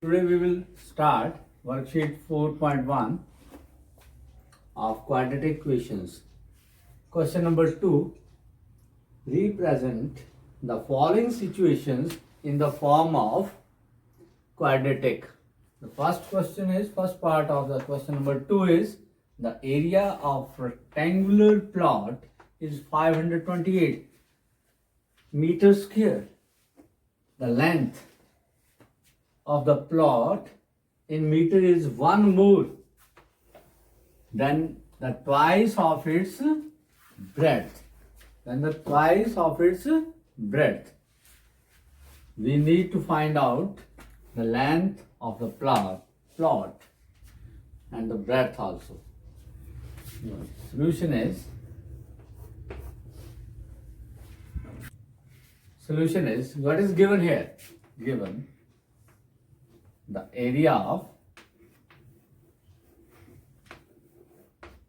Today we will start worksheet 4.1 of quadratic equations. Question number 2. Represent the following situations in the form of quadratic. The first part of the question number 2 is the area of rectangular plot is 528 meters square. The length of the plot in meter is 1 more than the twice of its breadth. We need to find out the length of the plot and the breadth also. Solution is what is given here? Given the area of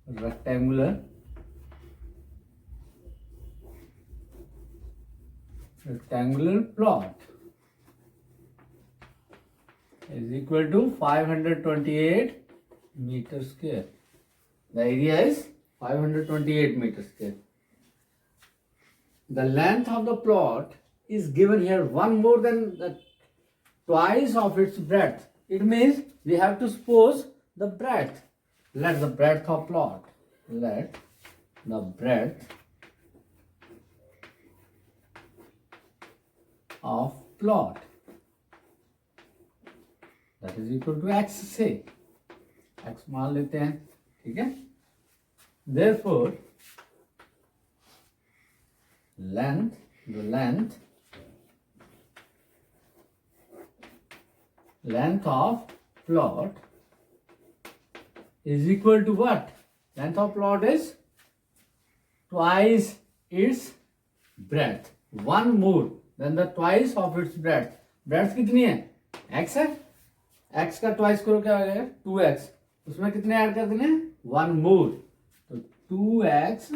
rectangular plot is equal to 528 meters square. The area is 528 meters square. The length of the plot is given here 1 more than the twice of its breadth. It means we have to suppose the breadth. Let the breadth of plot. Let the breadth of plot that is equal to x say. x मान लेते हैं, ठीक है? Therefore, the length of plot is equal to what? Length of plot is twice its breadth. 1 more than the twice of its breadth. Breadth कितनी है? x है. x का twice करो क्या हो जाएगा? 2x. उसमें कितने ऐड कर देने? 1 more. तो 2x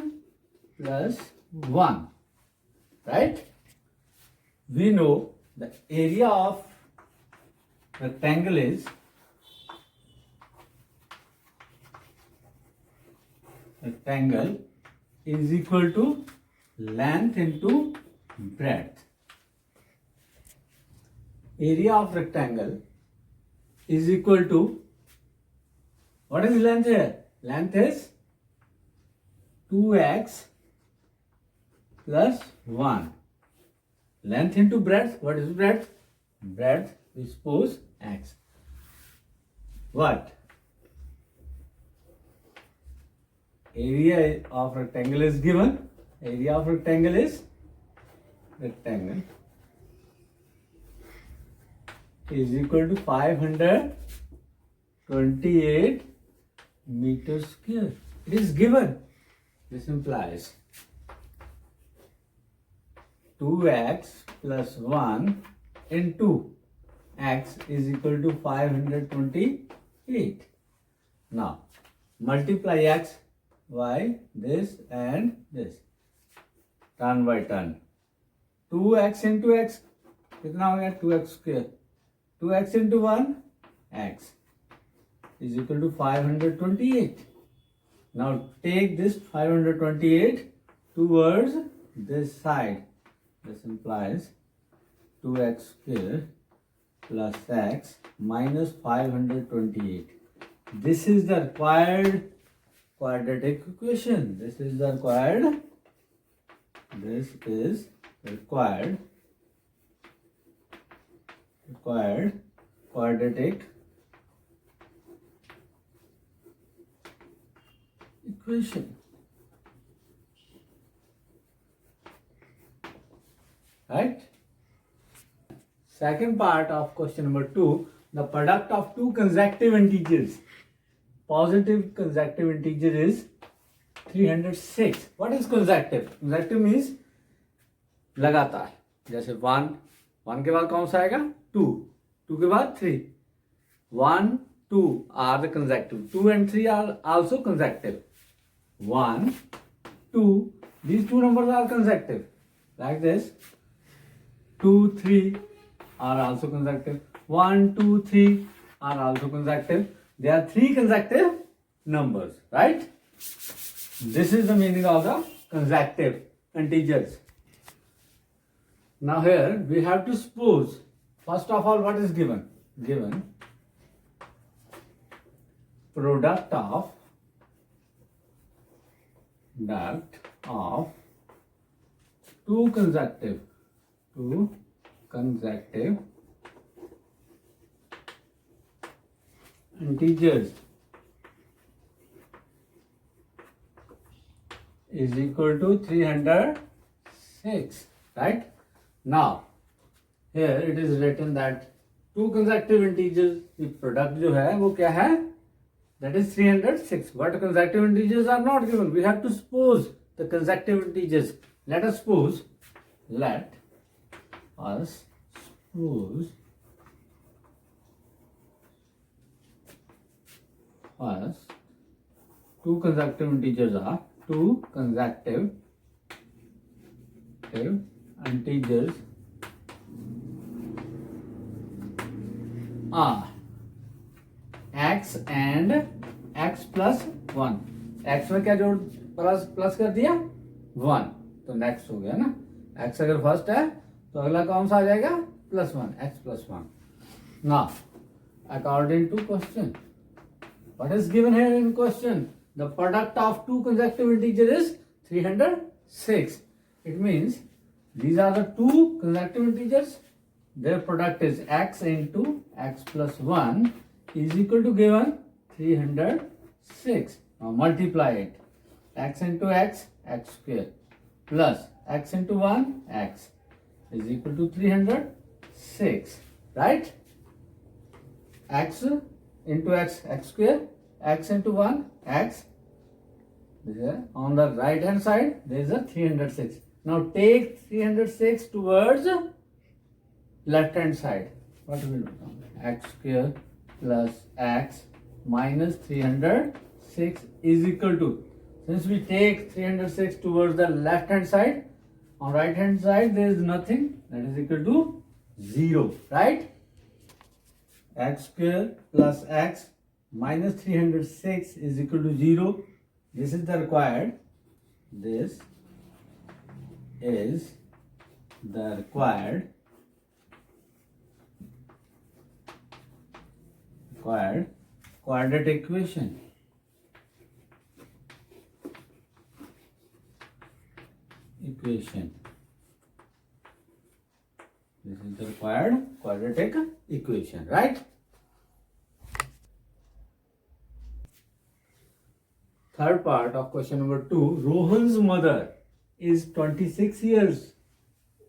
plus 1. Right? We know the area of rectangle is equal to length into breadth. Area of rectangle is equal to, what is length here? Length is 2x plus 1. Length into breadth. What is breadth? Breadth, we suppose x. What? Area of rectangle is given. Area of rectangle is equal to 528 meters square. It is given. This implies 2x plus 1 into x is equal to 528. Now, multiply x by this and this. Turn by turn. 2x into x. कितना हो गया? 2x square. 2x into 1, x is equal to 528. Now, take this 528 towards this side. This implies 2x square plus x minus 528. This is the required quadratic equation. This is required quadratic equation. Right? Second part of question number 2, the product of two consecutive integers. Positive consecutive integer is 306. What is consecutive? Consecutive means लगातार. जैसे 1 के बाद कौन सा आएगा? 2 के बाद 3. 1, 2 are the consecutive. 2 and 3 are also consecutive. 1, 2, these two numbers are consecutive. Like this. 2, 3 are also consecutive. 1, 2, 3 are also consecutive. They are three consecutive numbers, right? This is the meaning of the consecutive integers. Now here we have to suppose, first of all, what is given? Given product of two consecutive integers is equal to 306, right? Now here it is written that two consecutive integers की product जो है वो क्या है? That is 306. But consecutive integers are not given. We have to suppose the consecutive integers. Let us suppose first two consecutive integers are x and x plus 1. x में क्या जोड़ plus कर दिया 1, तो नेक्स्ट हो गया ना. x अगर फर्स्ट है तो अगला कौन सा आ जाएगा +1, x plus 1. Now according to question, what is given here in question? The product of two consecutive integers is 306. It means these are the two consecutive integers. Their product is x into x plus 1 is equal to given 306. Now multiply it. X into x, x square, plus x into 1, x is equal to 306. Right? X into x, x square, x into 1, x. On the right hand side, there is a 306. Now take 306 towards left hand side. What will become? X square plus x minus 306 is equal to, since we take 306 towards the left hand side, on right hand side there is nothing, that is equal to 0, right? X square plus x minus 306 is equal to 0. This is the required. This is the required quadratic equation. This is the required quadratic equation, right? Third part of question number 2. Rohan's mother is 26 years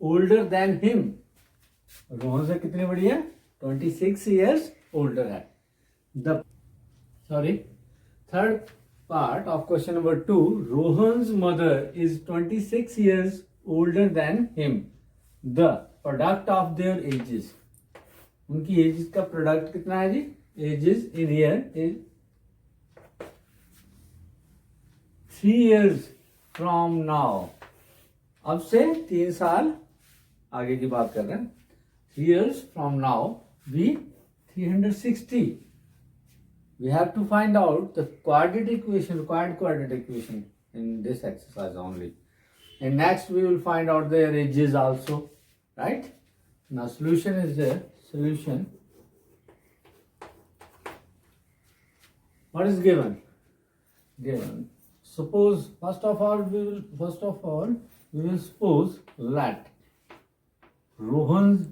older than him. Rohan से कितनी बड़ी है? 26 years older है. Third part of question number 2. Rohan's mother is 26 years older than him. The product of their ages. उनकी ages का product कितना है जी? Ages in here is 3 years from now. अब से 3 साल आगे की बात कर रहे हैं. 3 years from now, we 360. We have to find out the required quadratic equation in this exercise only. And next we will find out their ages also, right? Now solution is there. Solution. What is given? Given. Suppose first of all we will suppose let Rohan's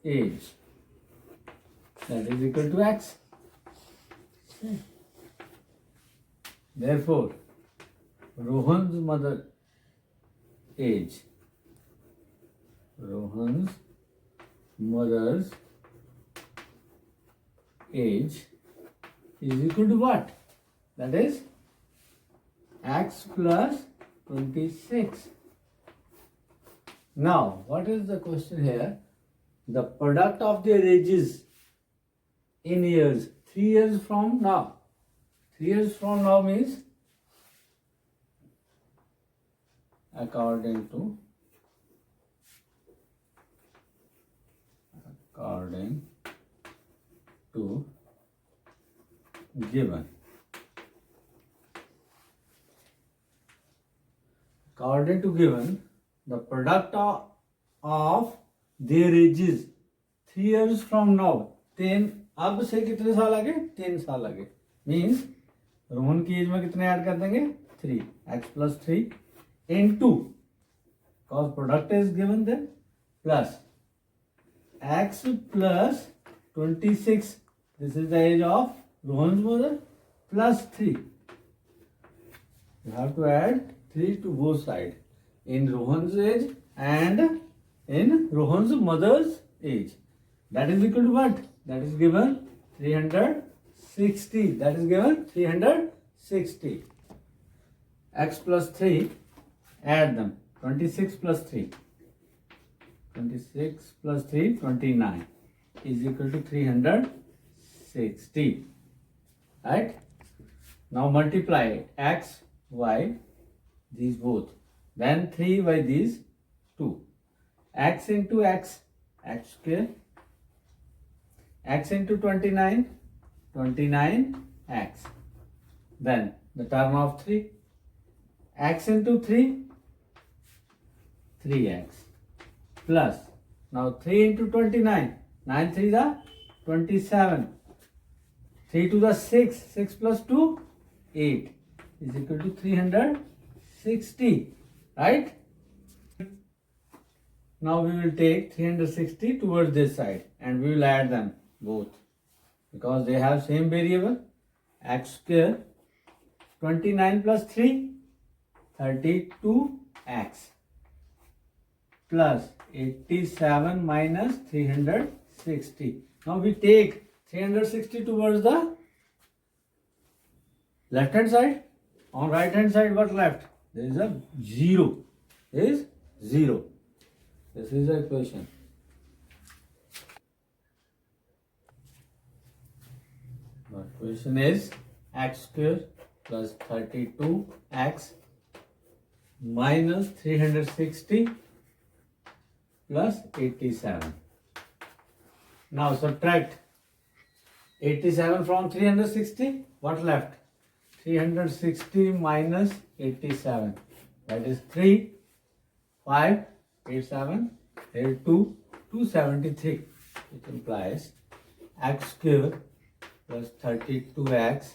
age, that is equal to x. Therefore, Rohan's mother's age is equal to what? That is x plus 26. Now, what is the question here? The product of their ages in years. 3 years from now. 3 years from now means according to according to given. According to given, the product of their ages 3 years from now. 10 अब से कितने साल आगे? 10 साल आगे. Means Rohan की as में कितने ऐड कर देंगे? 3. X plus 3 into, because product is given then, plus X plus 26. This is the age of Rohan's mother, plus 3. You have to add 3 to both sides. In Rohan's age and in Rohan's mother's age. That is equal to what? That is given 360. That is given 360. X plus 3, add them. 26 plus 3. 26 plus 3, 29 is equal to 360. Right? Now multiply X, Y, these both. Then 3 by these 2. X into X, X square. X into 29, 29X. Then the term of 3. X into 3, 3X. Plus, now 3 into 29, 9 3 the 27. 3 to the 6, 6 plus 2, 8 is equal to 360. Right? Now we will take 360 towards this side and we will add them both because they have same variable. X square, 29 plus 3, 32x, plus 87 minus 360. Now we take 360 towards the left hand side. On right hand side, what left? There is a 0. Is 0. This is the equation. The equation is x square plus 32x minus 360 plus 87. Now subtract 87 from 360. What left? 360 minus 87. That is 3, 5, 8, 7, 8, 2, 273. It implies x square plus 32x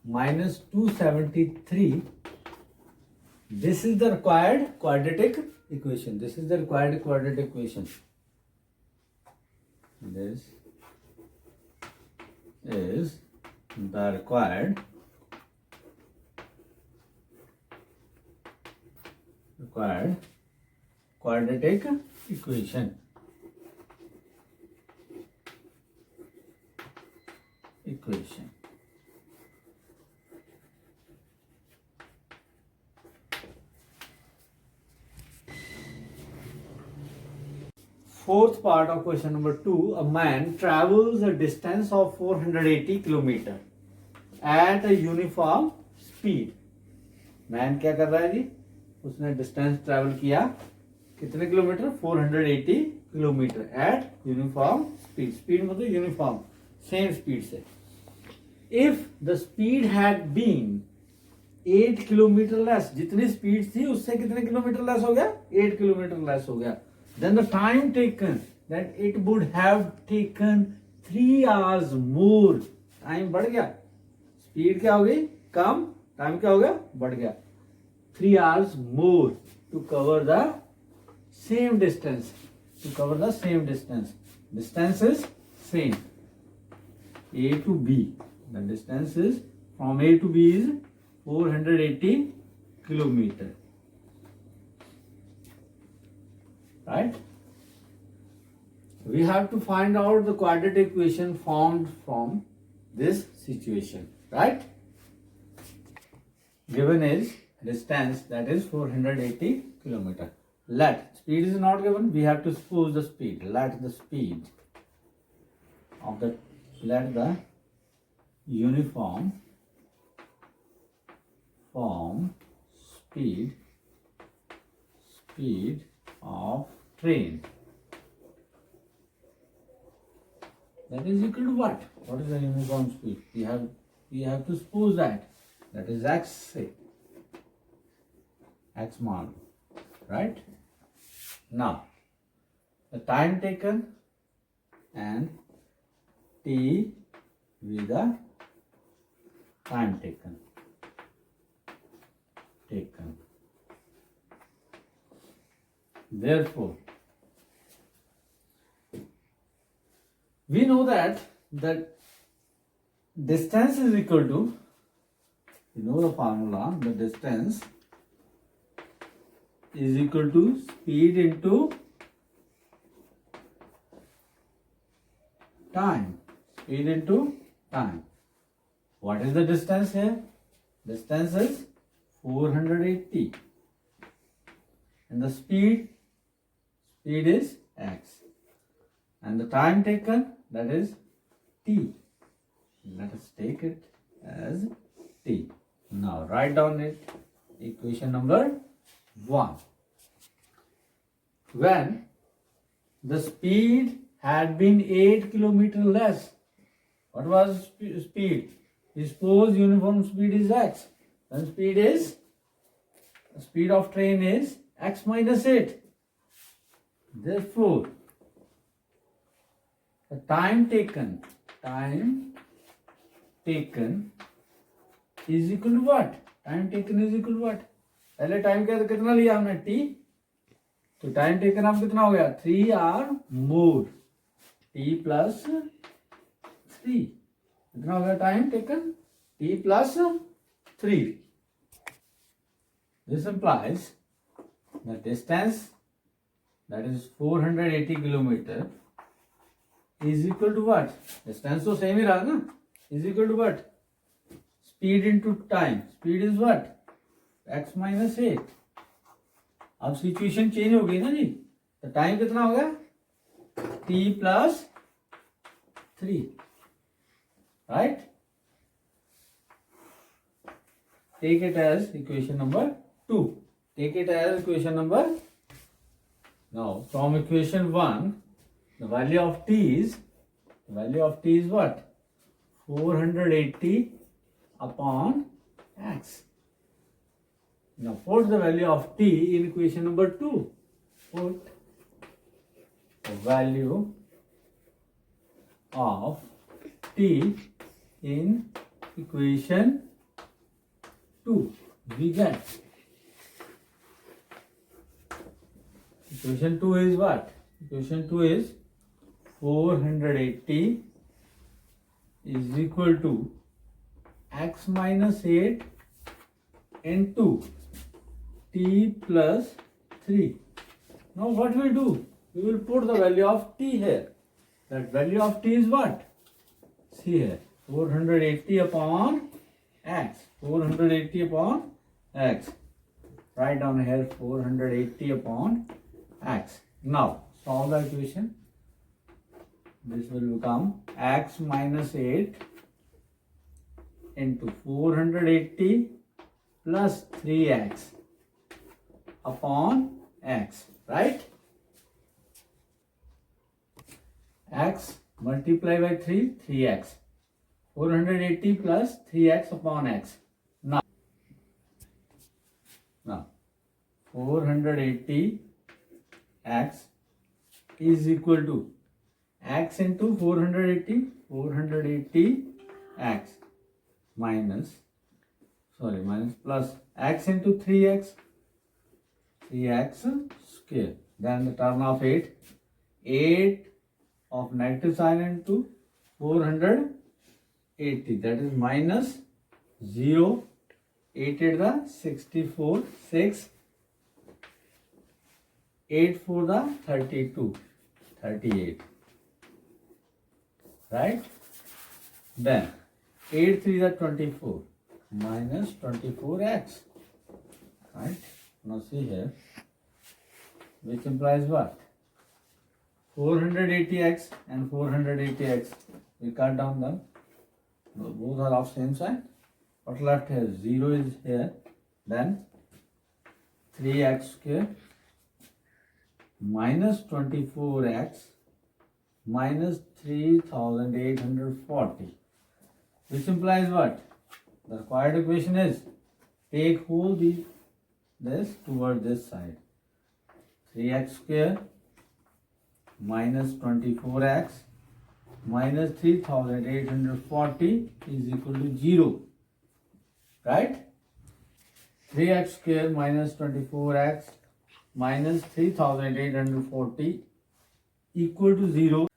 minus 273. This is the required quadratic equation. This is the required quadratic equation. This is the required quadratic equation. Fourth part of question number 2. A man travels a distance of 480 km at a uniform speed. Man क्या कर रहा है जी? उसने distance travel किया कितने kilometre? 480 kilometre at uniform speed. Speed मतलब uniform same speed से. If the speed had been 8 kilometre less, जितनी स्पीड थी उससे कितने किलोमीटर लेस हो गया? 8 किलोमीटर लेस हो गया. Then the time taken that it would have taken 3 hours more. Time बढ़ गया. स्पीड क्या हो गई? कम. टाइम क्या हो गया? बढ़ गया. 3 hours more to cover the same distance. Distance is same. A to B. The distance is from A to B is 480 kilometer. Right? We have to find out the quadratic equation found from this situation. Right? Given is distance, that is 480 kilometer. Let speed is not given. We have to suppose the speed. Let the uniform speed of train that is equal to what? What is the uniform speed? We have to suppose that is x, say x mod, right? Now the time taken and t with the time taken. Therefore, we know that distance is equal to, you know the formula, the distance is equal to speed into time. Speed into time. What is the distance here? Distance is 480 and the speed is x and the time taken, that is t. Let us take it as t. Now write down it, equation number 1. When the speed had been 8 km less, what was speed? Suppose uniform speed is x, then speed of train is x minus 8. Therefore, the time taken is equal to what? Time taken is equal to what? पहले time कितना लिया हमने t, तो time taken अब कितना हो गया 3 our more t plus 3. कितना हो गया time taken t plus 3. This implies the distance, that is 480 kilometer, is equal to what? Distance तो same ही रहा ना, is equal to what? Speed into time. Speed is what? x minus 8. अब situation change हो गई ना जी, तो time कितना हो गया t plus 3, right? Take it as equation number 2. Take it as equation number. Now from equation 1, the value of t is what? 480 upon x. Now put the value of t in equation number 2. Put the value of t in equation 2. We get equation 2 is what? Equation 2 is 480 is equal to x minus 8 into t plus 3. Now what we do? We will put the value of t here. That value of t is what? See here, 480 upon x. 480 upon x. Write down here 480 upon x. Now solve the equation. This will become x minus 8 into 480 plus 3x upon x, right? X multiply by 3, 3x. 480 plus 3x upon x. Now 480 x is equal to x into 480 x minus plus x into 3x square. Then the term of 8 of negative sign into 480, that is minus 0, 8 at the 64, 6, 8 for the 32, 38, right? Then 8 3 the 24 minus 24x, right? Now see here, which implies what? 480x and 480x, we cut down them, both are of same sign. What left here? 0 is here, then 3x square minus 24x minus 3840, which implies what? The required equation is take whole this toward this side. 3x square minus 24x minus 3840 is equal to 0. Right? 3x square minus 24x minus 3840 equal to 0.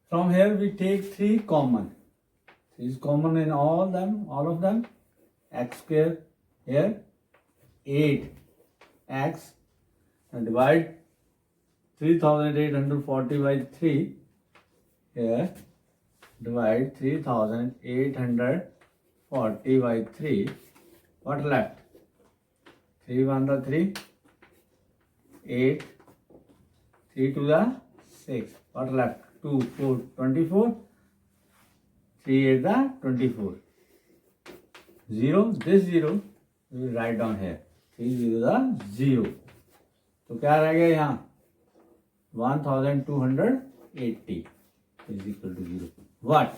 From here we take 3 common. 3 is common in all of them. X square here, 8x, and divide 3840 by 3 here, divide 3840 by 3. What left? 3 1 the 3, 8, 3 to the 6. What left? 2 4 24, 3 8 the 24. 0, this 0 we will write down here. 3 0 the 0. तो क्या रह गया यहाँ? 1280 is equal to 0. What?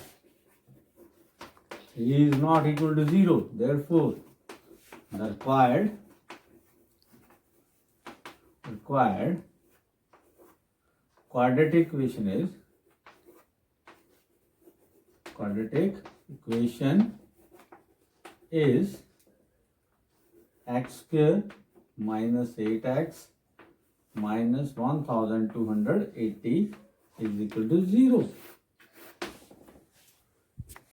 3 is not equal to 0. Therefore, the required quadratic equation is x square minus 8x minus 1280 is equal to 0.